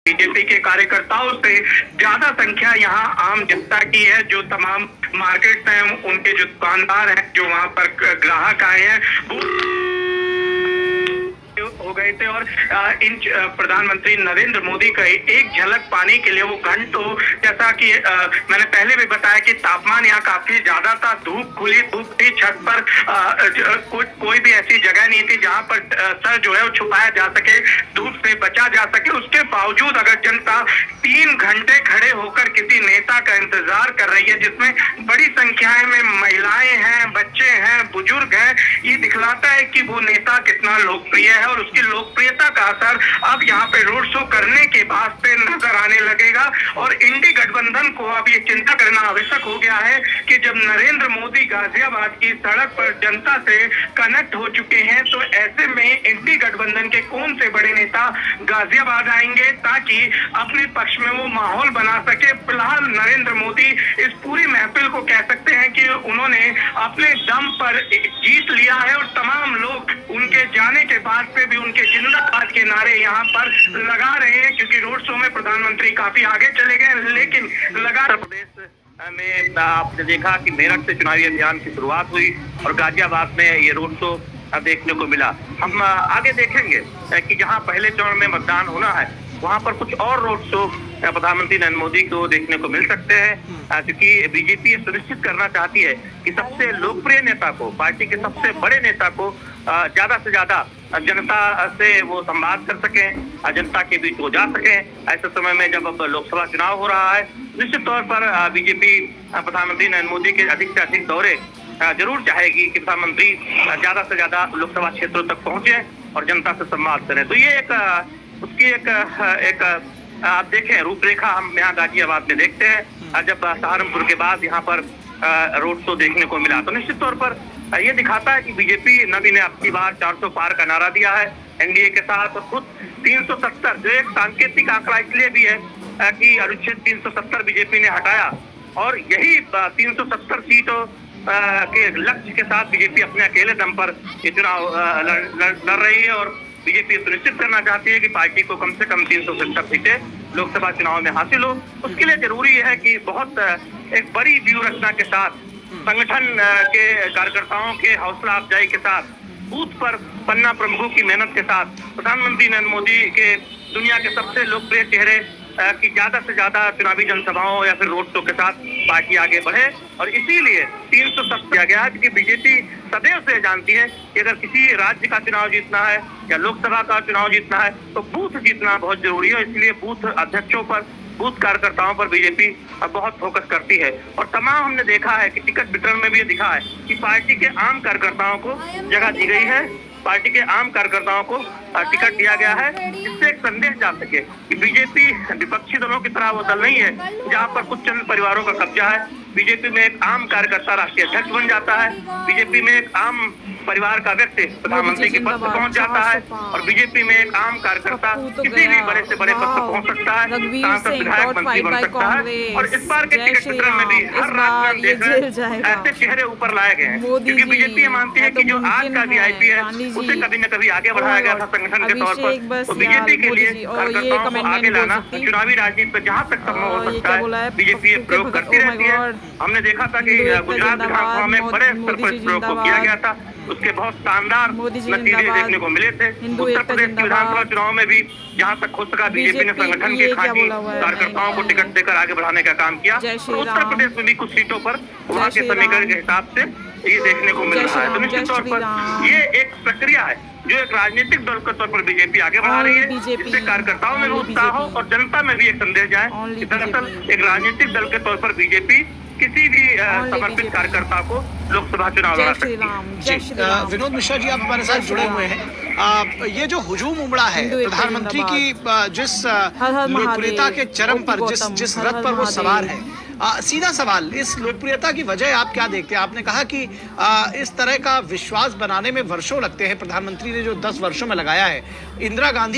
BJP के कार्यकर्ताओं से ज्यादा संख्या यहाँ आम जनता की है। जो तमाम मार्केट हैं, उनके जो दुकानदार हैं, जो वहां पर ग्राहक आए हैं, वो हो गए थे और इन प्रधानमंत्री नरेंद्र मोदी का एक झलक पाने के लिए वो घंटों, जैसा कि मैंने पहले भी बताया कि तापमान यहाँ काफी ज्यादा था, खुली धूप थी, छत पर कोई भी ऐसी जगह नहीं थी जहां पर सर जो है वो छुपाया जा सके, धूप से बचा जा सके। उसके बावजूद अगर जनता 3 घंटे खड़े होकर किसी नेता का इंतजार कर रही है, जिसमें बड़ी संख्या में महिलाएं हैं, बच्चे हैं, बुजुर्ग हैं, ये दिखलाता है कि वो नेता कितना लोकप्रिय है और उसकी लोकप्रियता का असर अब यहाँ पे रोड शो करने के बाद से नजर आने लगेगा। और इंडी गठबंधन को अब ये चिंता करना आवश्यक हो गया है कि जब नरेंद्र मोदी गाजियाबाद की सड़क पर जनता से कनेक्ट हो चुके हैं, तो ऐसे में इंडी गठबंधन के कौन से बड़े नेता गाजियाबाद आएंगे ताकि अपने पक्ष में वो माहौल बना सके। फिलहाल नरेंद्र मोदी इस पूरी महफिल को कह सकते हैं कि उन्होंने अपने दम पर जीत लिया है और तमाम लोग उनके जाने के बाद से भी उनके जिंदाबाद के नारे यहाँ पर लगा रहे हैं, क्योंकि रोड शो में प्रधानमंत्री काफी आगे चले गए। लेकिन लगातार प्रदेश में आपने देखा कि मेरठ से चुनावी अभियान की शुरुआत हुई और गाजियाबाद में ये रोड शो देखने को मिला। हम आगे देखेंगे कि जहां पहले चरण में मतदान होना है, वहां पर कुछ और रोड शो प्रधानमंत्री नरेंद्र मोदी को देखने को मिल सकते हैं, क्योंकि बीजेपी सुनिश्चित करना चाहती है कि सबसे लोकप्रिय नेता को, पार्टी के सबसे बड़े नेता को ज्यादा से ज्यादा जनता से वो संवाद कर सकें, जनता के बीच वो जा सकें। ऐसे समय में जब अब लोकसभा चुनाव हो रहा है, निश्चित तौर पर बीजेपी प्रधानमंत्री नरेंद्र मोदी के अधिक से अधिक दौरे जरूर चाहेगी कि प्रधानमंत्री ज्यादा से ज्यादा लोकसभा क्षेत्रों तक पहुंचे और जनता से संवाद करें। तो ये उसकी एक आप देखें रूपरेखा हम यहाँ गाजियाबाद में देखते हैं। जब सहारनपुर के बाद यहाँ पर रोड शो देखने को मिला, तो निश्चित तौर पर ये दिखाता है कि बीजेपी नबी ने अपनी बार 400 पार का नारा दिया है एनडीए के साथ। और खुद 370 जो एक सांकेतिक आंकड़ा इसलिए भी है कि अनुच्छेद 370 बीजेपी ने हटाया और यही 370 सीटों के लक्ष्य के साथ बीजेपी अपने अकेले दम पर ये चुनाव लड़ रही है। और बीजेपी सुनिश्चित करना चाहती है कि पार्टी को कम से कम 370 सीटें लोकसभा चुनाव में हासिल हो। उसके लिए जरूरी है कि बहुत एक बड़ी व्यूह रचना के साथ, संगठन के कार्यकर्ताओं के हौसला अफजाई के साथ, बूथ पर पन्ना प्रमुखों की मेहनत के साथ प्रधानमंत्री नरेंद्र मोदी के दुनिया के सबसे लोकप्रिय चेहरे की ज्यादा से ज्यादा चुनावी जनसभाओं या फिर रोड शो के साथ पार्टी आगे बढ़े। और इसीलिए 370 किया गया है, क्योंकि बीजेपी सदैव से जानती है कि अगर किसी राज्य का चुनाव जीतना है या लोकसभा का चुनाव जीतना है तो बूथ जीतना बहुत जरूरी है। इसलिए बूथ अध्यक्षों पर, बूथ कार्यकर्ताओं पर बीजेपी बहुत फोकस करती है। और तमाम हमने देखा है कि टिकट वितरण में भी ये दिखा है कि पार्टी के आम कार्यकर्ताओं को जगह दी गई है, पार्टी के आम कार्यकर्ताओं को टिकट दिया गया है, जिससे एक संदेश जा सके कि बीजेपी विपक्षी दलों की तरह वो दल नहीं है जहां पर कुछ चंद परिवारों का कब्जा है। बीजेपी में एक आम कार्यकर्ता राष्ट्रीय अध्यक्ष बन जाता है, बीजेपी में एक आम परिवार का व्यक्ति प्रधानमंत्री के पद पर पहुंच जाता है और बीजेपी में एक आम कार्यकर्ता किसी भी बड़े से बड़े पद पर पहुंच सकता है, सांसद, विधायक, मंत्री बन सकता है। और इस बार के टिकट वितरण में भी हर राज्य में देख रहे हैं ऐसे चेहरे ऊपर लाए गए हैं, क्योंकि बीजेपी ये मानती है कि जो आज का वीआईपी है उसे कभी न कभी आगे बढ़ाया गया था संगठन के तौर पर। तो बीजेपी के लिए कार्यकर्ताओं को आगे लाना चुनावी राजनीति में जहाँ तक संभव हो सकता है बीजेपी ये प्रयोग करती रहती है। हमने देखा था कि गुजरात विधानसभा में बड़े स्तर पर इस प्रयोग को किया गया था, उसके बहुत शानदार नतीजे देखने को मिले थे। उत्तर प्रदेश की विधानसभा चुनाव में भी जहां तक हो सका बीजेपी ने संगठन के खांची कार्यकर्ताओं को टिकट देकर आगे बढ़ाने का काम किया। और उत्तर प्रदेश में भी कुछ सीटों पर वहां के समीकरण के हिसाब से ये देखने को मिल रहा है। तो निश्चित तौर पर ये एक प्रक्रिया है जो एक राजनीतिक दल के तौर पर बीजेपी आगे बढ़ा रही है, जिससे कार्यकर्ताओं में भी उत्साह हो और जनता में भी एक संदेश जाए कि दरअसल एक राजनीतिक दल के तौर पर बीजेपी किसी भी समर्पित कार्यकर्ता को लोकसभा चुनाव लड़ा सकती है। विनोद मिश्रा जी, आप हमारे साथ जुड़े हुए हैं। ये जो हुजूम उमड़ा है प्रधानमंत्री की जिस लोकप्रियता के चरम पर, जिस रथ पर वो सवार है, सीधा सवाल, इस लोकप्रियता की वजह आप क्या देखते हैं? आपने कहा कि इस तरह का विश्वास बनाने में वर्षों लगते हैं, प्रधानमंत्री ने जो 10 वर्षों में लगाया है। इंदिरा गांधी